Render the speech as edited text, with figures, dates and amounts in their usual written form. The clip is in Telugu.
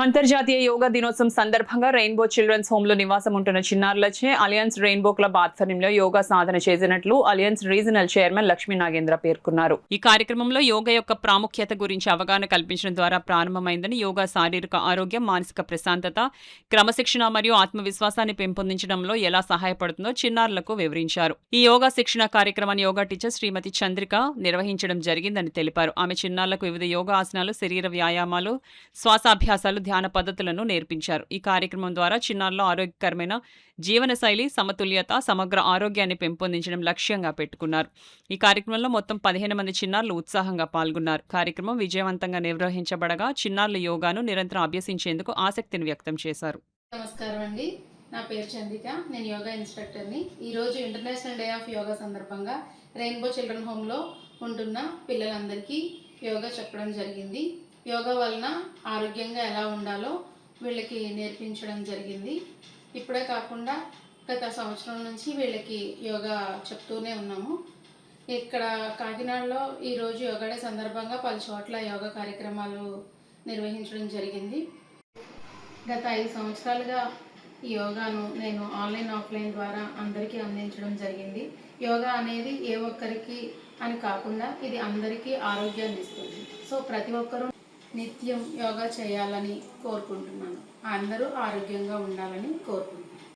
అంతర్జాతీయ యోగా దినోత్సవం సందర్భంగా రెయిన్బో చిల్డ్రన్స్ హోమ్ లో నివాసం ఉంటున్న చిన్నారులచే అలియన్స్ రెయిన్బో క్లబ్ ఆధ్వర్యంలో యోగా సాధన చేసినట్లు alliance regional chairman Lakshmi Nagendra పేర్కొన్నారు. ఈ కార్యక్రమంలో యోగా యొక్క ప్రాముఖ్యత గురించి అవగాహన కల్పించడం ద్వారా ప్రారంభమైందని, యోగా శారీరక ఆరోగ్యం, మానసిక ప్రశాంతత, క్రమశిక్షణ మరియు ఆత్మవిశ్వాసాన్ని పెంపొందించడంలో ఎలా సహాయపడుతుందో చిన్నారులకు వివరించారు. ఈ యోగా శిక్షణ కార్యక్రమాన్ని యోగా టీచర్ శ్రీమతి చంద్రిక నిర్వహించడం జరిగిందని తెలిపారు. ఆమె చిన్నారులకు వివిధ యోగా ఆసనాలు, శరీర వ్యాయామాలు, శ్వాసాభ్యాసాలు, ధ్యాన పద్ధతులను నేర్పించారు. ఈ కార్యక్రమం ద్వారా చిన్నారుల్లో ఆరోగ్యకరమైన జీవనశైలి, సమతుల్యత, సమగ్ర ఆరోగ్యాన్ని పెంపొందించడం లక్ష్యంగా పెట్టుకున్నారు. ఈ కార్యక్రమంలో మొత్తం 15 మంది చిన్నారులు ఉత్సాహంగా పాల్గొన్నారు. కార్యక్రమం విజయవంతంగా నిర్వహించబడగా చిన్నారులు యోగాను నిరంతరం అభ్యసించేందుకు ఆసక్తిని వ్యక్తం చేశారు. నమస్కారం అండి, నా పేరు చంద్రిక, నేను యోగా ఇన్స్ట్రక్టర్ని. ఈరోజు ఇంటర్నేషనల్ డే ఆఫ్ యోగా సందర్భంగా రెయిన్బో చిల్డ్రన్ హోమ్లో ఉంటున్న పిల్లలందరికీ యోగా చెప్పడం జరిగింది. యోగా వలన ఆరోగ్యంగా ఎలా ఉండాలో వీళ్ళకి నేర్పించడం జరిగింది. ఇప్పుడే కాకుండా గత సంవత్సరం నుంచి వీళ్ళకి యోగా చెప్తూనే ఉన్నాము. ఇక్కడ కాకినాడలో ఈరోజు యోగా డే సందర్భంగా పలు చోట్ల యోగా కార్యక్రమాలు నిర్వహించడం జరిగింది. గత 5 సంవత్సరాలుగా ఈ యోగాను నేను ఆన్లైన్, ఆఫ్లైన్ ద్వారా అందరికీ అందించడం జరిగింది. యోగా అనేది ఏ ఒక్కరికి అని కాకుండా ఇది అందరికీ ఆరోగ్యాన్ని ఇస్తుంది. సో ప్రతి ఒక్కరూ నిత్యం యోగా చేయాలని కోరుకుంటున్నాను. అందరూ ఆరోగ్యంగా ఉండాలని కోరుకుంటున్నాను.